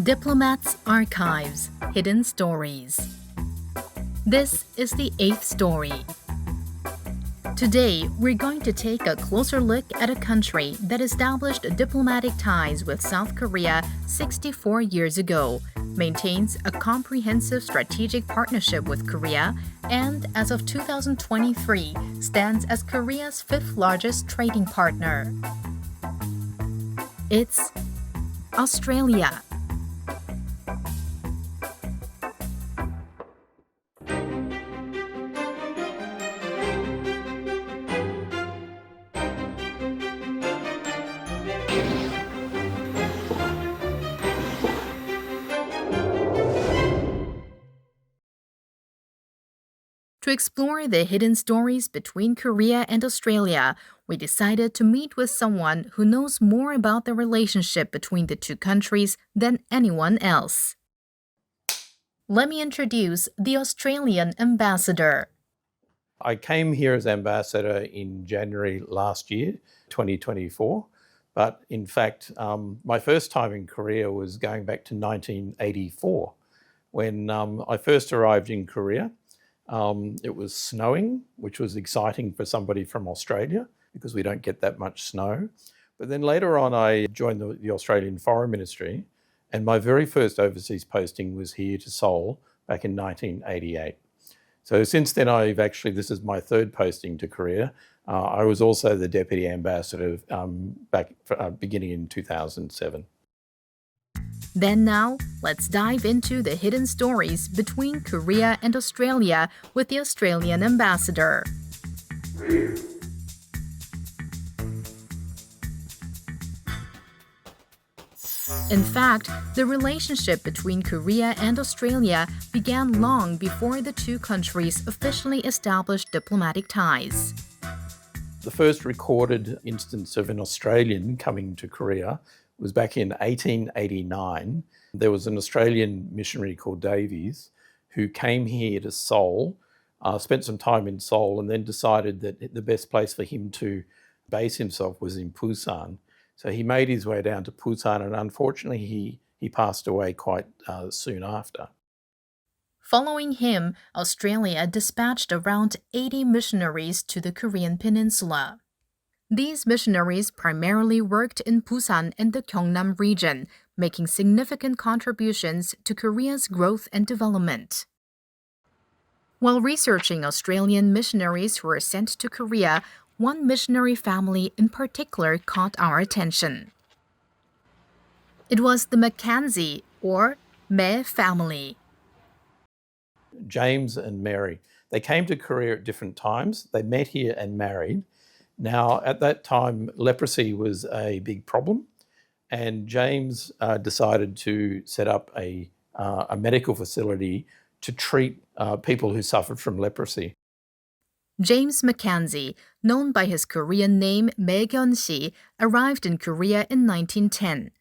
Diplomat's Archives, Hidden Stories. This is the 8th story. Today, we're going to take a closer look at a country that established diplomatic ties with South Korea 64 years ago, maintains a comprehensive strategic partnership with Korea, and as of 2023, stands as Korea's 5th largest trading partner. It's Australia. To explore the hidden stories between Korea and Australia, we decided to meet with someone who knows more about the relationship between the two countries than anyone else. Let me introduce the Australian ambassador. I came here as ambassador in January last year, 2024. But in fact, my first time in Korea was going back to 1984. When I first arrived in Korea, it was snowing, which was exciting for somebody from Australia because we don't get that much snow. But then later on, I joined the Australian Foreign Ministry, and my very first overseas posting was here to Seoul back in 1988. So since then, this is my 3rd posting to Korea. I was also the Deputy Ambassador beginning in 2007. Then now, let's dive into the hidden stories between Korea and Australia with the Australian ambassador. In fact, the relationship between Korea and Australia began long before the two countries officially established diplomatic ties. The first recorded instance of an Australian coming to Korea was back in 1889. There was an Australian missionary called Davies who came here to Seoul, spent some time in Seoul, and then decided that the best place for him to base himself was in Busan. So he made his way down to Busan, and unfortunately he passed away quite soon after. Following him, Australia dispatched around 80 missionaries to the Korean peninsula. These missionaries primarily worked in Busan and the Gyeongnam region, making significant contributions to Korea's growth and development. While researching Australian missionaries who were sent to Korea, one missionary family in particular caught our attention. It was the McKenzie, or Mae family. James and Mary. They came to Korea at different times. They met here and married. Now, at that time, leprosy was a big problem, and James decided to set up a medical facility to treat people who suffered from leprosy. James McKenzie, known by his Korean name McKenzie, arrived in Korea in 1910.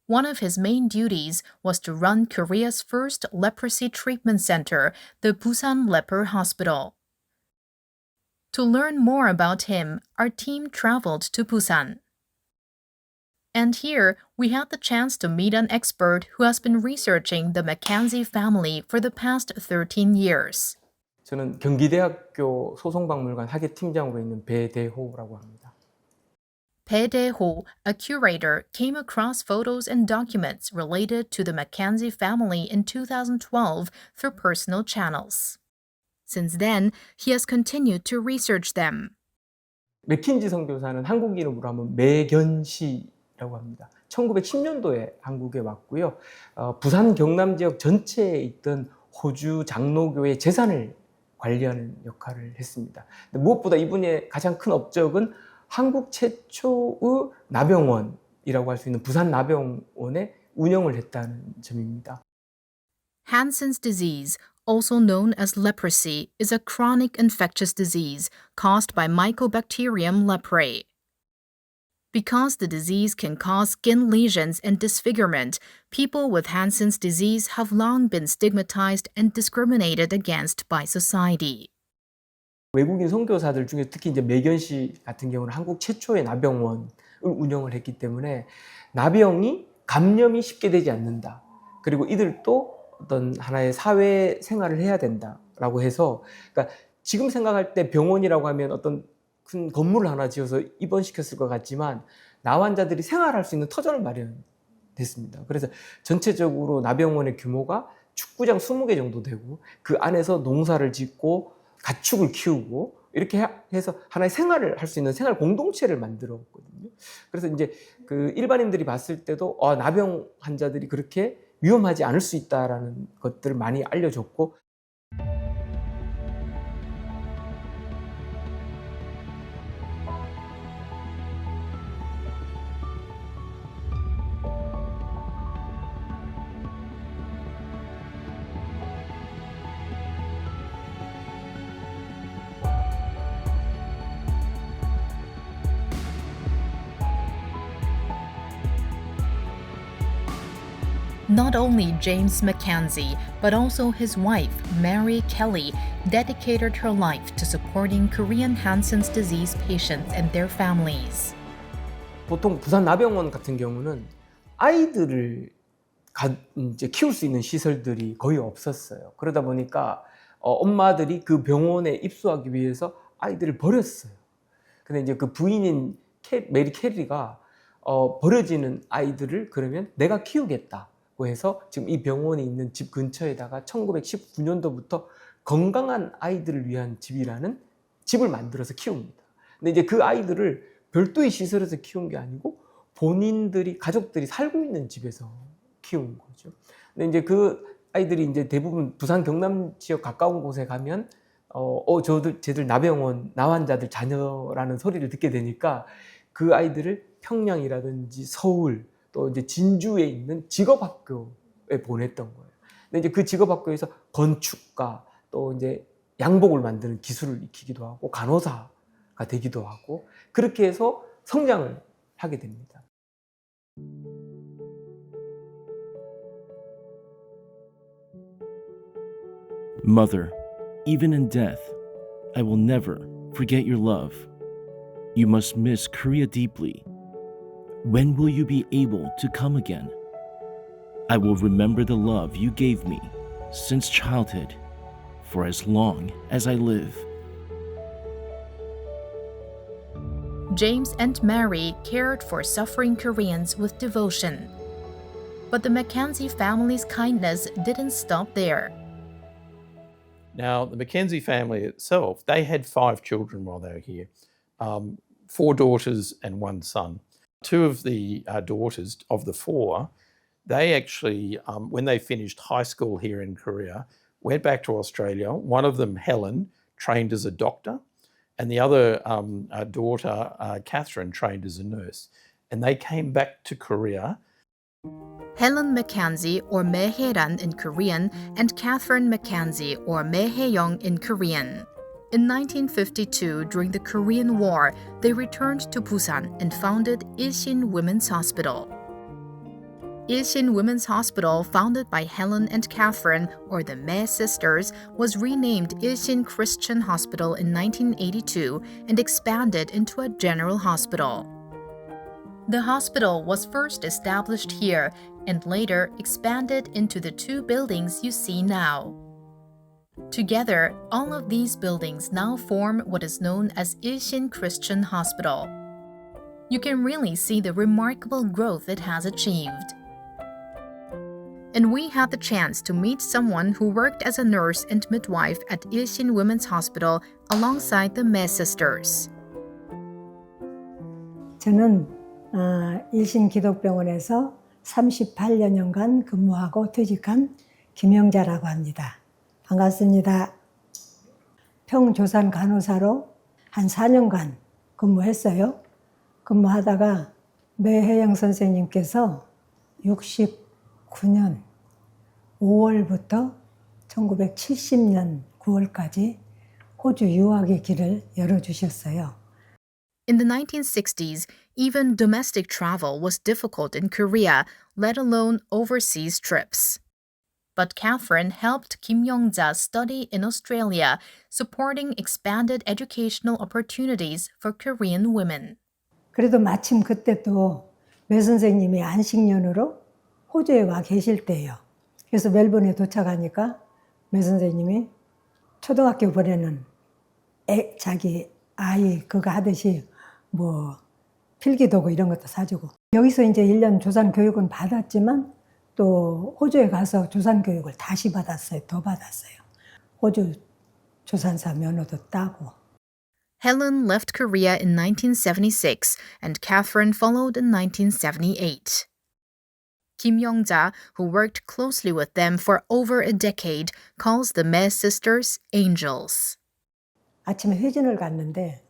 One of his main duties was to run Korea's first leprosy treatment center, the Busan Leper Hospital. To learn more about him, our team traveled to Busan. And here, we had the chance to meet an expert who has been researching the McKenzie family for the past 13 years. 저는 경기대학교 소송박물관 학예팀장으로 있는 배대호라고 합니다. Bae Dae-ho, a curator, came across photos and documents related to the McKenzie family in 2012 through personal channels. Since then, he has continued to research them. 맥킨지 선교사는 한국 이름으로 하면 매견시라고 합니다. 1910년도에 한국에 왔고요. 부산 경남 지역 전체에 있던 호주 장로교의 재산을 관리하는 역할을 했습니다. 무엇보다 이분의 가장 큰 업적은 한국 최초의 나병원이라고 할 수 있는 부산 나병원의 운영을 했다는 점입니다. Hansen's disease, also known as leprosy, is a chronic infectious disease caused by Mycobacterium leprae. Because the disease can cause skin lesions and disfigurement, people with Hansen's disease have long been stigmatized and discriminated against by society. 외국인 선교사들 중에 특히 이제 매견시 같은 경우는 한국 최초의 나병원을 운영을 했기 때문에 나병이 감염이 쉽게 되지 않는다. 그리고 이들도 어떤 하나의 사회 생활을 해야 된다라고 해서, 그러니까 지금 생각할 때 병원이라고 하면 어떤 큰 건물을 하나 지어서 입원시켰을 것 같지만 나환자들이 생활할 수 있는 터전을 마련됐습니다. 그래서 전체적으로 나병원의 규모가 축구장 20개 정도 되고 그 안에서 농사를 짓고 가축을 키우고 이렇게 해서 하나의 생활을 할 수 있는 생활 공동체를 만들었거든요. 그래서 이제 그 일반인들이 봤을 때도 나병 환자들이 그렇게 위험하지 않을 수 있다라는 것들을 많이 알려줬고, Not only James McKenzie, but also his wife, Mary Kelly, dedicated her life to supporting Korean Hansen's disease patients and their families. 보통 부산 나병원 같은 경우는 아이들을 이제 키울 수 있는 시설들이 거의 없었어요. 그러다 보니까 엄마들이 그 병원에 입소하기 위해서 아이들을 버렸어요. 근데 이제 그 부인인 메리 캐리가 버려지는 아이들을 그러면 내가 키우겠다고 해서 지금 이 병원이 있는 집 근처에다가 1919년도부터 건강한 아이들을 위한 집이라는 집을 만들어서 키웁니다. 근데 이제 그 아이들을 별도의 시설에서 키운 게 아니고 본인들이, 가족들이 살고 있는 집에서 키운 거죠. 근데 이제 그 아이들이 이제 대부분 부산 경남 지역 가까운 곳에 가면 쟤들 나병원, 나환자들 자녀라는 소리를 듣게 되니까 그 아이들을 평양이라든지 서울, 또 이제 진주에 있는 직업학교에 보냈던 거예요. 근데 이제 그 직업학교에서 건축가, 또 이제 양복을 만드는 기술을 익히기도 하고 간호사가 되기도 하고 그렇게 해서 성장을 하게 됩니다. Mother, even in death, I will never forget your love. You must miss Korea deeply. When will you be able to come again? I will remember the love you gave me since childhood, for as long as I live. James and Mary cared for suffering Koreans with devotion. But the McKenzie family's kindness didn't stop there. Now, the McKenzie family itself, they had 5 children while they were here, 4 daughters and 1 son. 2 of the daughters of the 4, they actually, when they finished high school here in Korea, went back to Australia. One of them, Helen, trained as a doctor, and the other daughter, Catherine, trained as a nurse. And they came back to Korea. Helen McKenzie, or Meheran in Korean, and Catherine McKenzie, or Meheyong in Korean. In 1952, during the Korean War, they returned to Busan and founded Ilshin Women's Hospital. Ilshin Women's Hospital, founded by Helen and Catherine, or the Mae sisters, was renamed Ilshin Christian Hospital in 1982 and expanded into a general hospital. The hospital was first established here and later expanded into the 2 buildings you see now. Together, all of these buildings now form what is known as Ilshin Christian Hospital. You can really see the remarkable growth it has achieved. And we had the chance to meet someone who worked as a nurse and midwife at Ilshin Women's Hospital alongside the Mae sisters. 저는 일신 기독병원에서 38년간 근무하고 퇴직한 김영자라고 합니다. 반갑습니다. 평조산 간호사로 한 4년간 근무했어요. 근무하다가 매혜영 선생님께서 69년 5월부터 1970년 9월까지 호주 유학의 길을 열어주셨어요. In the 1960s, even domestic travel was difficult in Korea, let alone overseas trips. But Catherine helped Kim Young-ja study in Australia, supporting expanded educational opportunities for Korean women. 그래도 마침 그때 또 매 선생님이 안식년으로 호주에 와 계실 때예요. 그래서 멜번에 도착하니까 매 선생님이 초등학교 보내는 자기 아이 그거 하듯이 뭐 필기도구 이런 것도 사주고 여기서 이제 1년 조산 교육은 받았지만 또 호주에 가서 조산 교육을 다시 받았어요. 더 받았어요. 호주 조산사 면허도 따고. Helen left Korea in 1976 and Catherine followed in 1978. Kim Young-ja, who worked closely with them for over a decade, calls the Mae sisters angels. 아침에 회진을 갔는데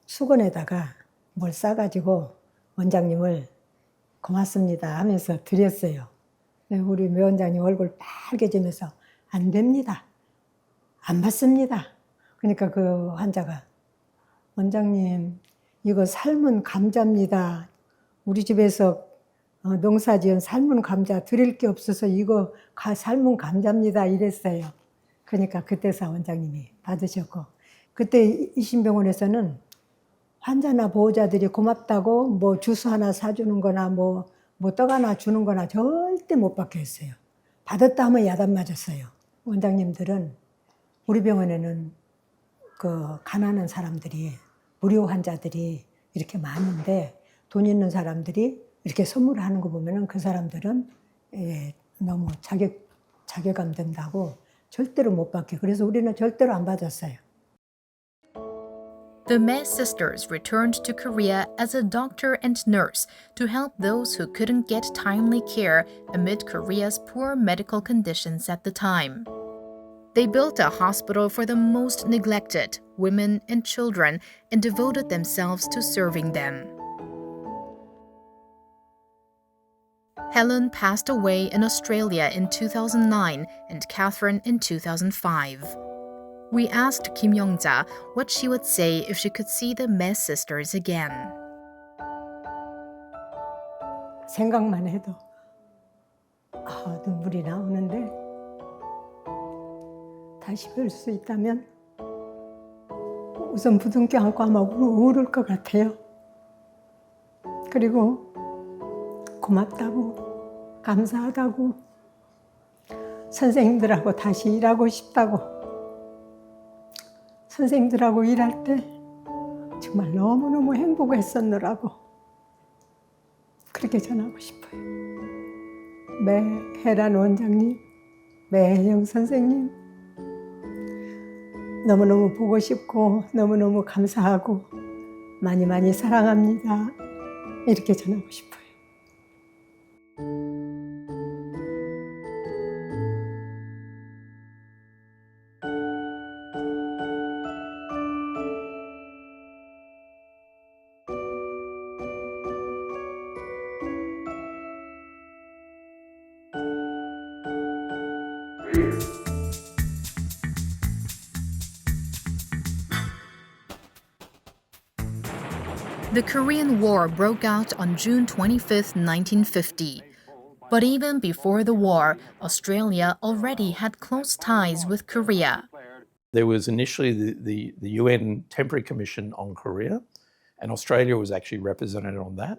수건에다가 뭘 싸가지고 원장님을 고맙습니다 하면서 드렸어요. 우리 매 원장님 얼굴 빨개지면서 안 됩니다. 안 받습니다. 그러니까 그 환자가 원장님 이거 삶은 감자입니다. 우리 집에서 농사지은 삶은 감자 드릴 게 없어서 이거 삶은 감자입니다 이랬어요. 그러니까 그때서 원장님이 받으셨고 그때 이신병원에서는 환자나 보호자들이 고맙다고 뭐 주스 하나 사주는 거나 뭐 떡 하나 주는 거나 절대 못 받게 했어요. 받았다 하면 야단 맞았어요. 원장님들은 우리 병원에는 그 가난한 사람들이 무료 환자들이 이렇게 많은데 돈 있는 사람들이 이렇게 선물을 하는 거 보면은 그 사람들은 너무 자괴감 든다고 절대로 못 받게. 그래서 우리는 절대로 안 받았어요. The Mae sisters returned to Korea as a doctor and nurse to help those who couldn't get timely care amid Korea's poor medical conditions at the time. They built a hospital for the most neglected, women and children, and devoted themselves to serving them. Helen passed away in Australia in 2009 and Catherine in 2005. We asked Kim Young-ja what she would say if she could see the Mae sisters again. 생각만 해도 눈물이 나오는데 다시 뵐 수 있다면 우선 부둥켜 안고 아마 울을 것 같아요. 그리고 고맙다고 감사하다고 선생님들하고 다시 일하고 싶다고 선생님들하고 일할 때 정말 너무너무 행복했었느라고 그렇게 전하고 싶어요. 매혜란 원장님, 매혜영 선생님 너무너무 보고 싶고 너무너무 감사하고 많이 많이 사랑합니다. 이렇게 전하고 싶어요. The Korean War broke out on June 25, 1950. But even before the war, Australia already had close ties with Korea. There was initially the UN Temporary Commission on Korea, and Australia was actually represented on that.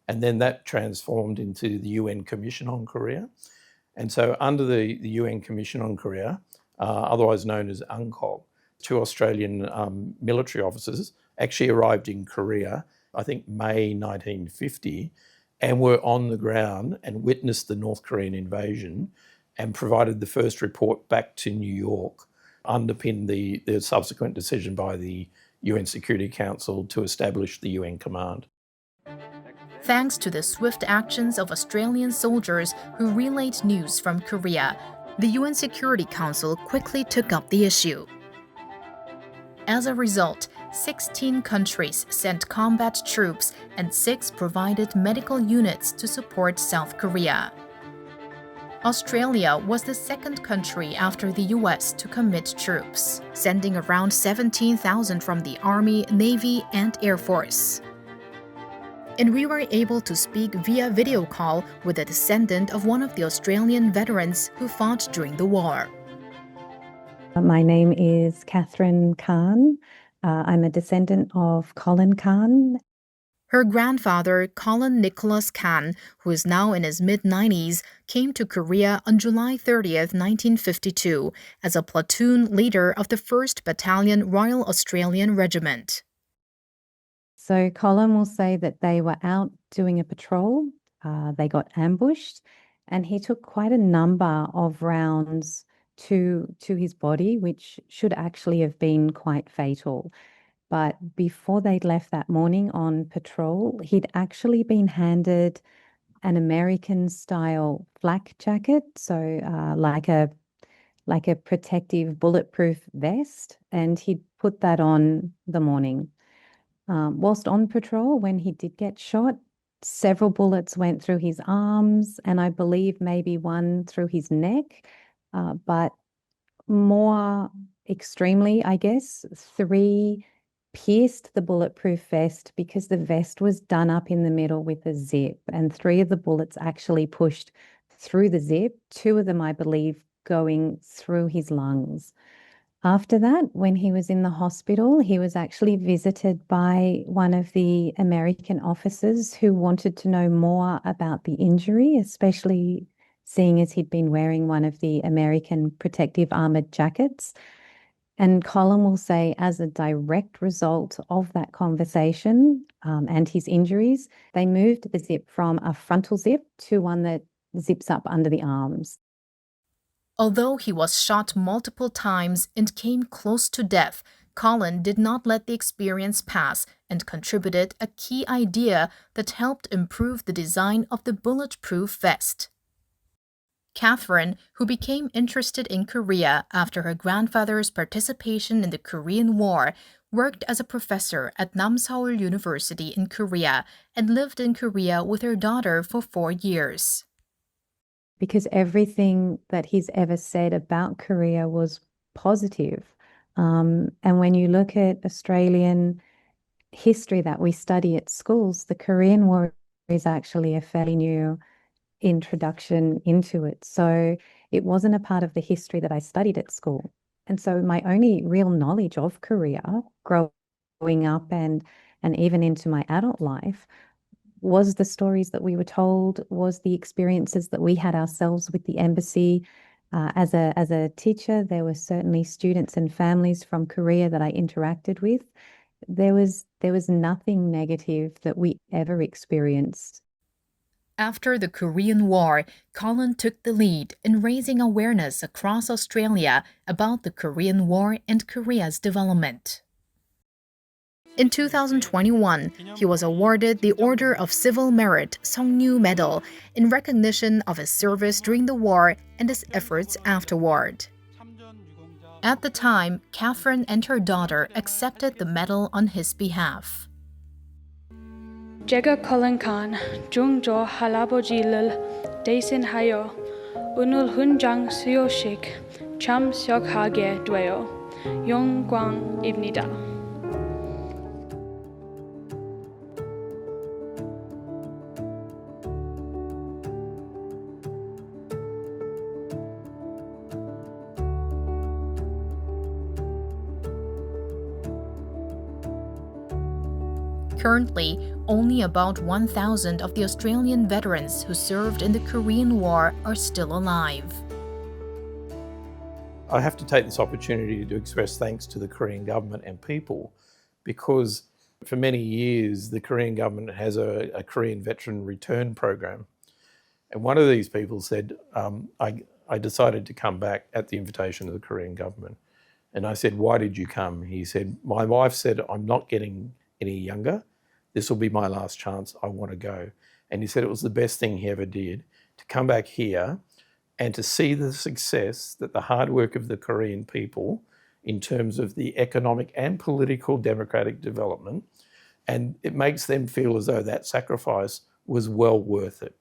And then that transformed into the UN Commission on Korea. And so under the UN Commission on Korea, otherwise known as UNCOG, 2 Australian military officers actually arrived in Korea, I think May 1950, and were on the ground and witnessed the North Korean invasion and provided the first report back to New York, underpinned the subsequent decision by the UN Security Council to establish the UN Command. Thanks to the swift actions of Australian soldiers who relayed news from Korea, the UN Security Council quickly took up the issue. As a result, 16 countries sent combat troops and 6 provided medical units to support South Korea. Australia was the second country after the US to commit troops, sending around 17,000 from the Army, Navy, and Air Force. And we were able to speak via video call with a descendant of one of the Australian veterans who fought during the war. My name is Catherine Khan. I'm a descendant of Colin Khan. Her grandfather, Colin Nicholas Kan, who is now in his mid-90s, came to Korea on July 30th, 1952, as a platoon leader of the 1st Battalion Royal Australian Regiment. So Colin will say that they were out doing a patrol. They got ambushed, and he took quite a number of rounds to his body, which should actually have been quite fatal. But before they'd left that morning on patrol, he'd actually been handed an American-style flak jacket, so like a protective bulletproof vest, and he'd put that on the morning. Whilst on patrol, when he did get shot, several bullets went through his arms, and I believe maybe one through his neck, but more extremely, I guess, 3 pierced the bulletproof vest because the vest was done up in the middle with a zip, and 3 of the bullets actually pushed through the zip, 2 of them, I believe, going through his lungs. After that, when he was in the hospital, he was actually visited by one of the American officers who wanted to know more about the injury, especially seeing as he'd been wearing one of the American protective armored jackets. And Colin will say, as a direct result of that conversation and his injuries, they moved the zip from a frontal zip to one that zips up under the arms. Although he was shot multiple times and came close to death, Colin did not let the experience pass and contributed a key idea that helped improve the design of the bulletproof vest. Catherine, who became interested in Korea after her grandfather's participation in the Korean War, worked as a professor at Namseol University in Korea and lived in Korea with her daughter for 4 years. Because everything that he's ever said about Korea was positive. And when you look at Australian history that we study at schools, the Korean War is actually a fairly new introduction into it. So it wasn't a part of the history that I studied at school. And so my only real knowledge of Korea growing up and even into my adult life was the stories that we were told, was the experiences that we had ourselves with the embassy. As a teacher, there were certainly students and families from Korea that I interacted with. There was nothing negative that we ever experienced. After the Korean War, Colin took the lead in raising awareness across Australia about the Korean War and Korea's development. In 2021, he was awarded the Order of Civil Merit Seongnu Medal in recognition of his service during the war and his efforts afterward. At the time, Catherine and her daughter accepted the medal on his behalf. 제가 콜린 칸 중조 할아버지를 대신하여 오늘 훈장 수여식 참석하게 되어 영광입니다. Currently, only about 1,000 of the Australian veterans who served in the Korean War are still alive. I have to take this opportunity to express thanks to the Korean government and people, because for many years the Korean government has a Korean veteran return program. And one of these people said, I decided to come back at the invitation of the Korean government. And I said, why did you come? He said, my wife said, I'm not getting any younger. This will be my last chance. I want to go. And he said it was the best thing he ever did to come back here and to see the success that the hard work of the Korean people in terms of the economic and political democratic development, and it makes them feel as though that sacrifice was well worth it.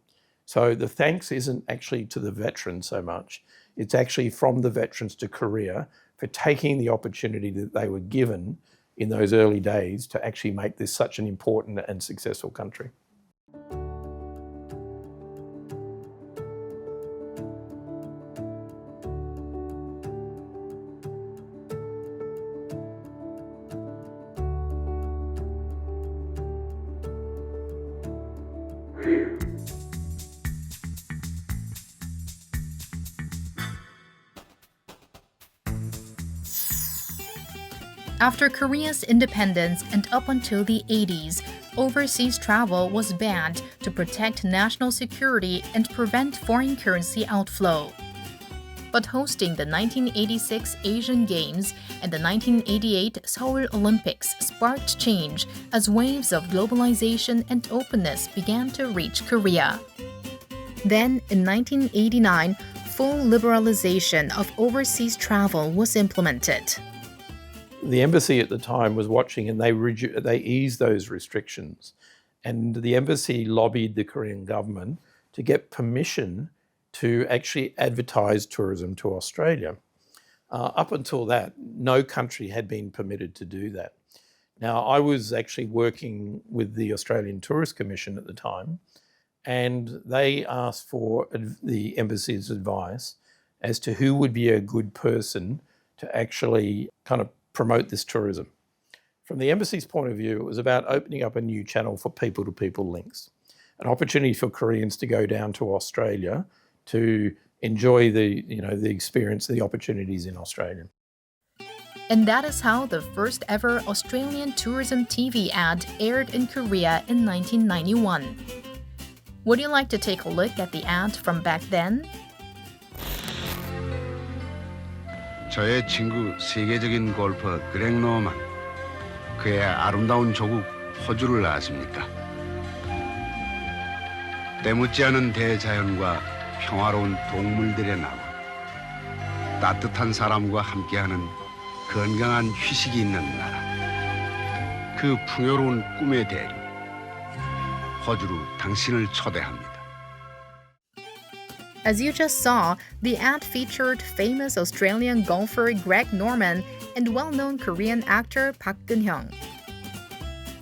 So the thanks isn't actually to the veterans so much. It's actually from the veterans to Korea for taking the opportunity that they were given in those early days to actually make this such an important and successful country. After Korea's independence and up until the 80s, overseas travel was banned to protect national security and prevent foreign currency outflow. But hosting the 1986 Asian Games and the 1988 Seoul Olympics sparked change as waves of globalization and openness began to reach Korea. Then, in 1989, full liberalization of overseas travel was implemented. The embassy at the time was watching, and they eased those restrictions. And the embassy lobbied the Korean government to get permission to actually advertise tourism to Australia. Up until that, no country had been permitted to do that. Now, I was actually working with the Australian Tourist Commission at the time, and they asked for the embassy's advice as to who would be a good person to actually kind of promote this tourism. From the embassy's point of view, it was about opening up a new channel for people-to-people links, an opportunity for Koreans to go down to Australia to enjoy the experience, the opportunities in Australia. And that is how the first ever Australian tourism TV ad aired in Korea in 1991. Would you like to take a look at the ad from back then? 저의 친구 세계적인 골퍼 그렉 노만, 그의 아름다운 조국 호주를 아십니까? 때묻지 않은 대자연과 평화로운 동물들의 나라, 따뜻한 사람과 함께하는 건강한 휴식이 있는 나라, 그 풍요로운 꿈의 대륙, 호주로 당신을 초대합니다. As you just saw, the ad featured famous Australian golfer Greg Norman and well-known Korean actor Park Geun-hyung.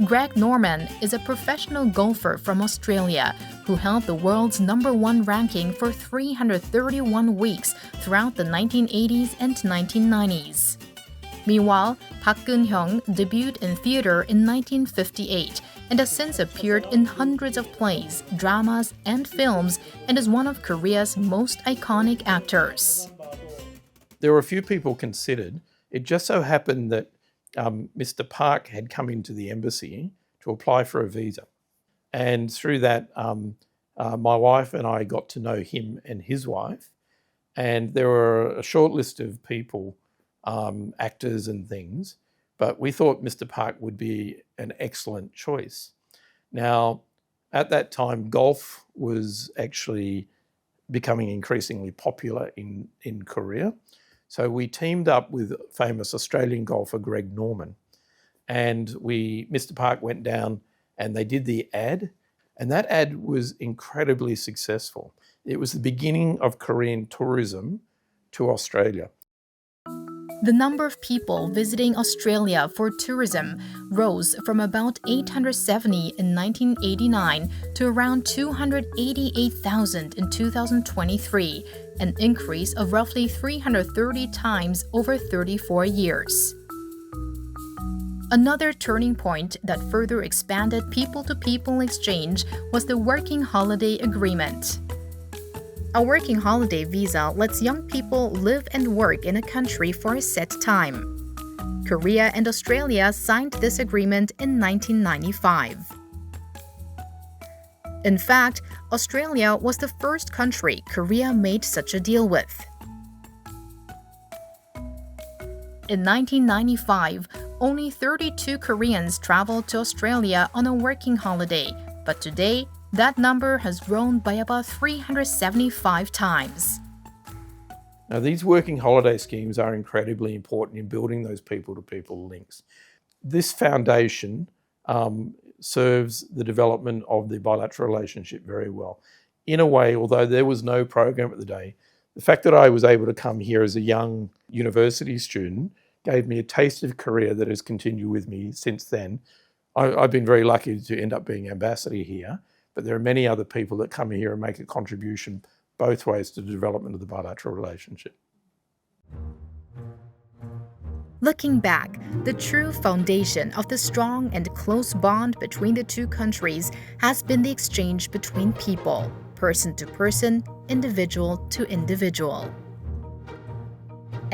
Greg Norman is a professional golfer from Australia who held the world's #1 ranking for 331 weeks throughout the 1980s and 1990s. Meanwhile, Park Geun-hyung debuted in theater in 1958 and has since appeared in hundreds of plays, dramas, and films, and is one of Korea's most iconic actors. There were a few people considered. It just so happened that Mr. Park had come into the embassy to apply for a visa. And through that, my wife and I got to know him and his wife. And there were a short list of people, actors and things, but we thought Mr. Park would be an excellent choice. Now, at that time, golf was actually becoming increasingly popular in Korea. So we teamed up with famous Australian golfer Greg Norman, and Mr. Park went down and they did the ad, and that ad was incredibly successful. It was the beginning of Korean tourism to Australia. The number of people visiting Australia for tourism rose from about 870 in 1989 to around 288,000 in 2023, an increase of roughly 330 times over 34 years. Another turning point that further expanded people-to-people exchange was the Working Holiday Agreement. A working holiday visa lets young people live and work in a country for a set time. Korea and Australia signed this agreement in 1995. In fact, Australia was the first country Korea made such a deal with. In 1995, only 32 Koreans traveled to Australia on a working holiday, but today, that number has grown by about 375 times. Now, these working holiday schemes are incredibly important in building those people-to-people links. This foundation serves the development of the bilateral relationship very well. In a way, although there was no program at the day, the fact that I was able to come here as a young university student gave me a taste of Korea that has continued with me since then. I've been very lucky to end up being ambassador here, but there are many other people that come here and make a contribution both ways to the development of the bilateral relationship. Looking back, the true foundation of the strong and close bond between the two countries has been the exchange between people, person to person, individual to individual.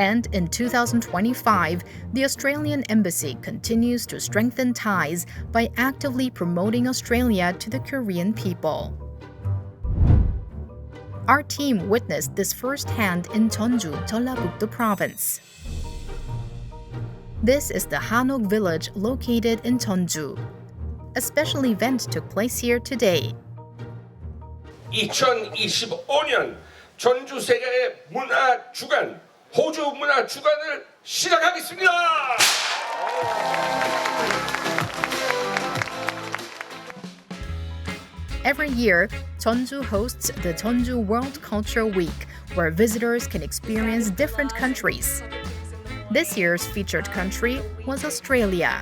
And in 2025, the Australian Embassy continues to strengthen ties by actively promoting Australia to the Korean people. Our team witnessed this firsthand in Jeonju, Jeollabuk-do Province. This is the Hanok village located in Jeonju. A special event took place here today. 2025년 전주 세계 문화 주간 호주 문화 주간을 시작하겠습니다. Every year, Jeonju hosts the Jeonju World Culture Week, where visitors can experience different countries. This year's featured country was Australia.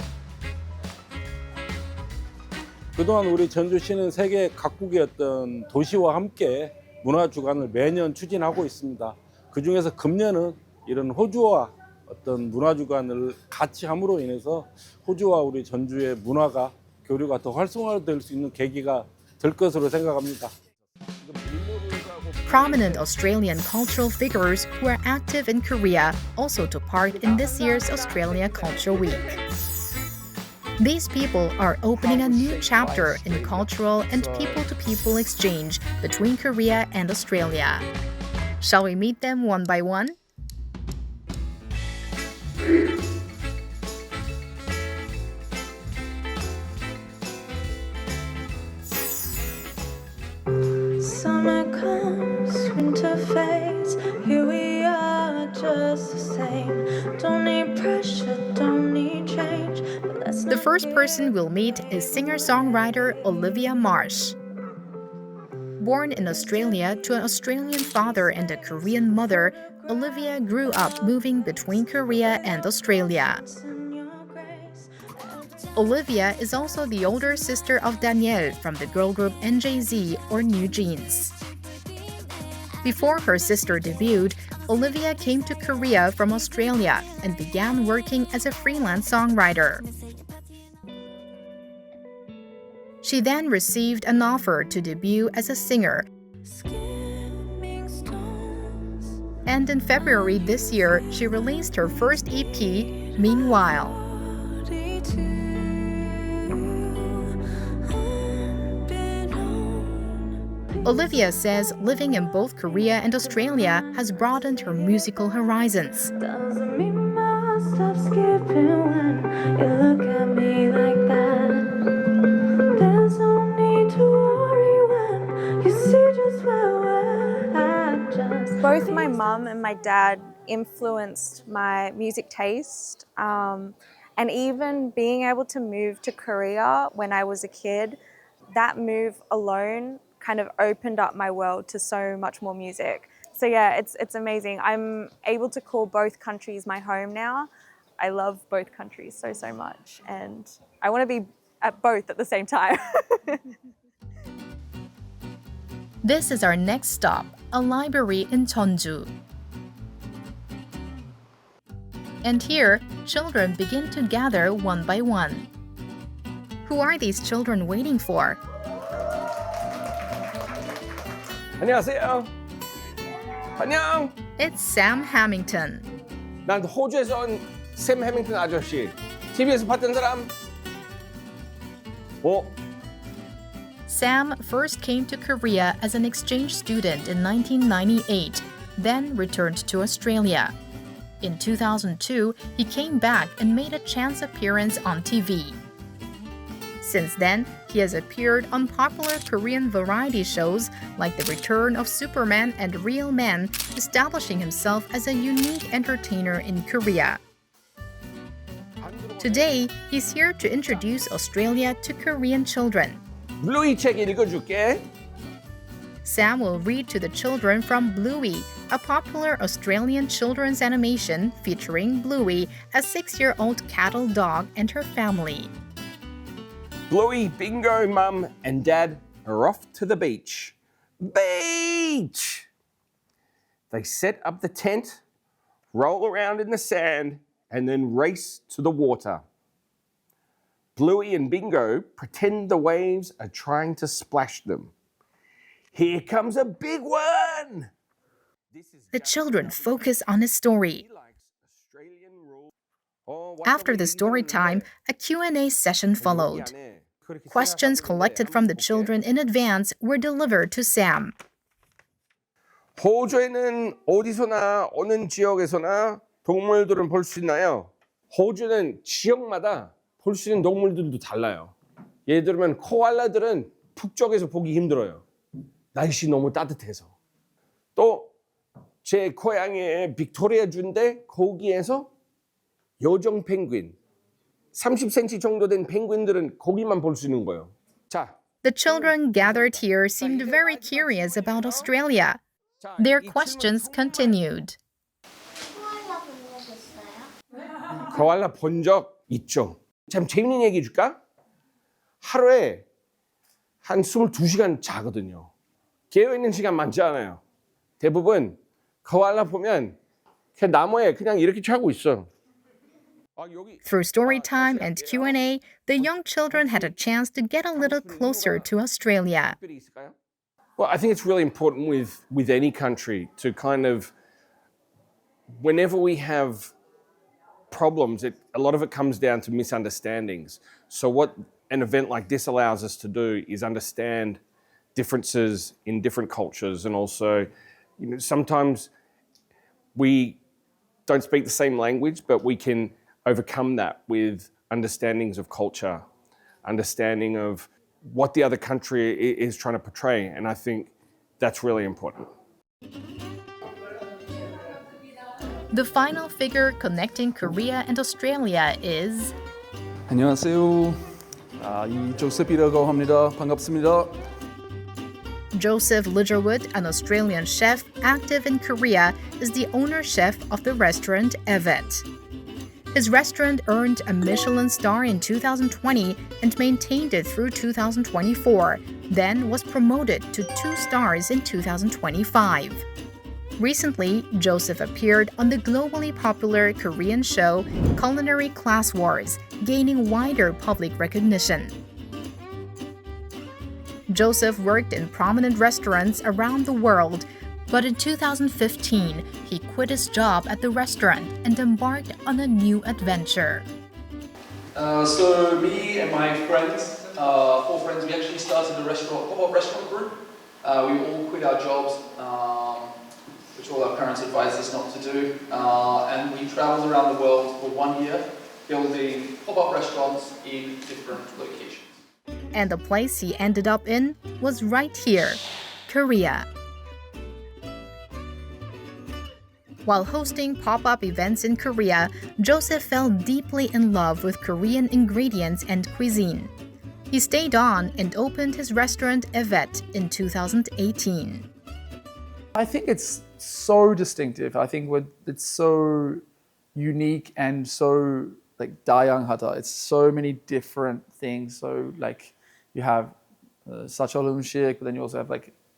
그동안 우리 전주시는 세계 각국의 어떤 도시와 함께 문화주간을 매년 추진하고 있습니다. 그중에서 금년은 이런 호주와 어떤 문화주간을 같이 함으로 인해서 호주와 우리 전주의 문화가 교류가 더 활성화될 수 있는 계기가 될 것으로 생각합니다. Prominent Australian cultural figures who are active in Korea also took part in this year's Australia Culture Week. These people are opening a new chapter in cultural and people-to-people exchange between Korea and Australia. Shall we meet them one by one? Summer comes, winter fades. Here we are, just the same. Don't need pressure, don't need change. The first person we'll meet is singer-songwriter Olivia Marsh. Born in Australia to an Australian father and a Korean mother, Olivia grew up moving between Korea and Australia. Olivia is also the older sister of Danielle from the girl group NJZ or New Jeans. Before her sister debuted, Olivia came to Korea from Australia and began working as a freelance songwriter. She then received an offer to debut as a singer. And in February this year, she released her first EP, Meanwhile. Olivia says living in both Korea and Australia has broadened her musical horizons. Doesn't mean I'll stop skipping when you look at me like that. There's no need to worry when you see just where we're at. Just both my mum and my dad influenced my music taste, and even being able to move to Korea when I was a kid, that move alone kind of opened up my world to so much more music. So yeah, it's amazing. I'm able to call both countries my home now. I love both countries so much, and I want to be at both at the same time. This is our next stop, a library in Jeonju. And here, children begin to gather one by one. Who are these children waiting for? 안녕하세요. 안녕. It's Sam Hamington. 난 호주에서 온 샘 해밍턴 아저씨. TV에서 봤던 사람? Sam first came to Korea as an exchange student in 1998, then returned to Australia. In 2002, he came back and made a chance appearance on TV. Since then, he has appeared on popular Korean variety shows like The Return of Superman and Real Men, establishing himself as a unique entertainer in Korea. Today, he's here to introduce Australia to Korean children. 블루이 책 읽어줄게. Sam will read to the children from Bluey, a popular Australian children's animation featuring Bluey, a 6-year-old cattle dog and her family. Bluey, Bingo, Mum and Dad are off to the beach. Beach! They set up the tent, roll around in the sand, and then race to the water. Bluey and Bingo pretend the waves are trying to splash them. Here comes a big one! The children focus on his story. After the story time, a Q&A session followed. Questions collected from the children in advance were delivered to Sam. 호주에는 어디서나 어느 지역에서나 동물들은 볼 수 있나요? 호주는 지역마다 볼 수 있는 동물들도 달라요. 예를 들면 코알라들은 북쪽에서 보기 힘들어요. 날씨 너무 따뜻해서. 또 제 고향의 빅토리아 주인데 거기에서 여종 펭귄 30cm 정도 된 펭귄들은 거기만 볼 수 있는 거예요. 자, The children gathered here seemed very curious about Australia. Their questions continued. 코알라 본 적 있죠? 참 재밌는 얘기 해줄까? 하루에 한 22시간 자거든요. 깨어있는 시간 많지 않아요. 대부분 코알라 보면 그냥 나무에 그냥 이렇게 자고 있어. Through story time and Q&A, the young children had a chance to get a little closer to Australia. Well, I think it's really important with any country to kind of, whenever we have problems, a lot of it comes down to misunderstandings. So what an event like this allows us to do is understand differences in different cultures, and also, sometimes we don't speak the same language, but we can overcome that with understandings of culture, understanding of what the other country is trying to portray, and I think that's really important. The final figure connecting Korea and Australia is 안녕하세요. 이 조셉이라고 합니다. 반갑습니다. Joseph Liggerwood, an Australian chef active in Korea, is the owner-chef of the restaurant Ep8. His restaurant earned a Michelin star in 2020 and maintained it through 2024, then was promoted to 2 stars in 2025. Recently, Joseph appeared on the globally popular Korean show Culinary Class Wars, gaining wider public recognition. Joseph worked in prominent restaurants around the world, but in 2015, he quit his job at the restaurant and embarked on a new adventure. So me and my friends, 4 friends, we actually started a pop-up restaurant group. We all quit our jobs, which all our parents advised us not to do, and we traveled around the world for 1 year, building pop-up restaurants in different locations. And the place he ended up in was right here, Korea. While hosting pop-up events in Korea, Joseph fell deeply in love with Korean ingredients and cuisine. He stayed on and opened his restaurant Ep8 in 2018. I think it's so distinctive. I think it's so unique and so 다양하다. It's so many different things. So you have sachol umshik, but then you also have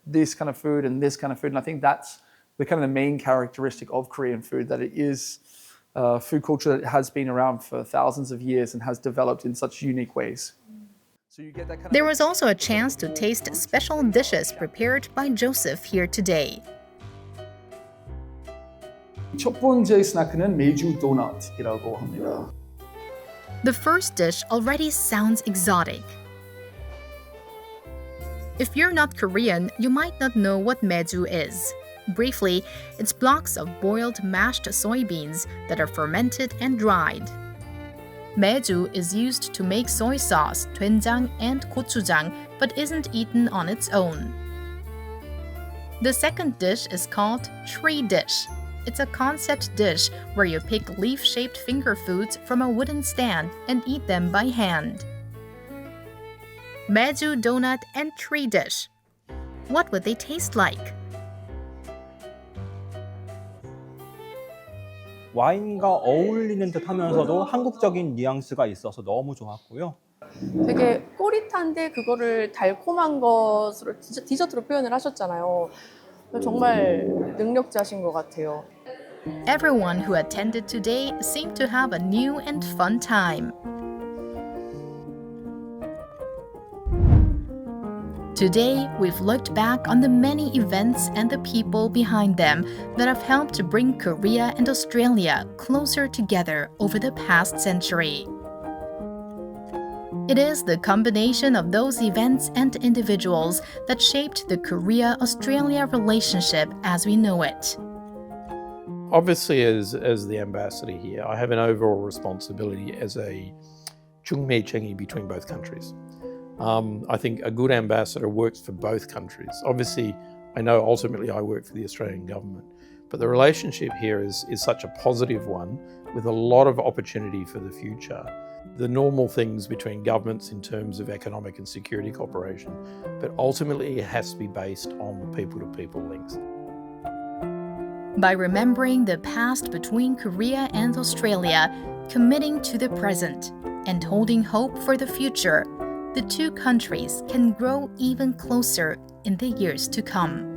this kind of food and this kind of food. And I think that's the kind of the main characteristic of Korean food, that it is food culture that has been around for thousands of years and has developed in such unique ways. So you get that kind of. There was also a chance to taste special dishes prepared by Joseph here today. 첫 번째 스낵은 메주 도넛이라고 합니다. The first dish already sounds exotic. If you're not Korean, you might not know what meju is. Briefly, it's blocks of boiled mashed soybeans that are fermented and dried. Meju is used to make soy sauce, doenjang and gochujang, but isn't eaten on its own. The second dish is called tree dish. It's a concept dish where you pick leaf-shaped finger foods from a wooden stand and eat them by hand. Meju donut and tree dish. What would they taste like? 와인과 어울리는 듯 하면서도 한국적인 뉘앙스가 있어서 너무 좋았고요. 되게 꼬릿한데 그거를 달콤한 것으로 디저트로 표현을 하셨잖아요. 정말 능력자신 것 같아요. Everyone who attended today seemed to have a new and fun time. Today, we've looked back on the many events and the people behind them that have helped to bring Korea and Australia closer together over the past century. It is the combination of those events and individuals that shaped the Korea-Australia relationship as we know it. Obviously, as the ambassador here, I have an overall responsibility as a 중매쟁이 between both countries. I think a good ambassador works for both countries. Obviously, I know ultimately I work for the Australian government, but the relationship here is such a positive one with a lot of opportunity for the future. The normal things between governments in terms of economic and security cooperation, but ultimately it has to be based on people-to-people links. By remembering the past between Korea and Australia, committing to the present, and holding hope for the future, the two countries can grow even closer in the years to come.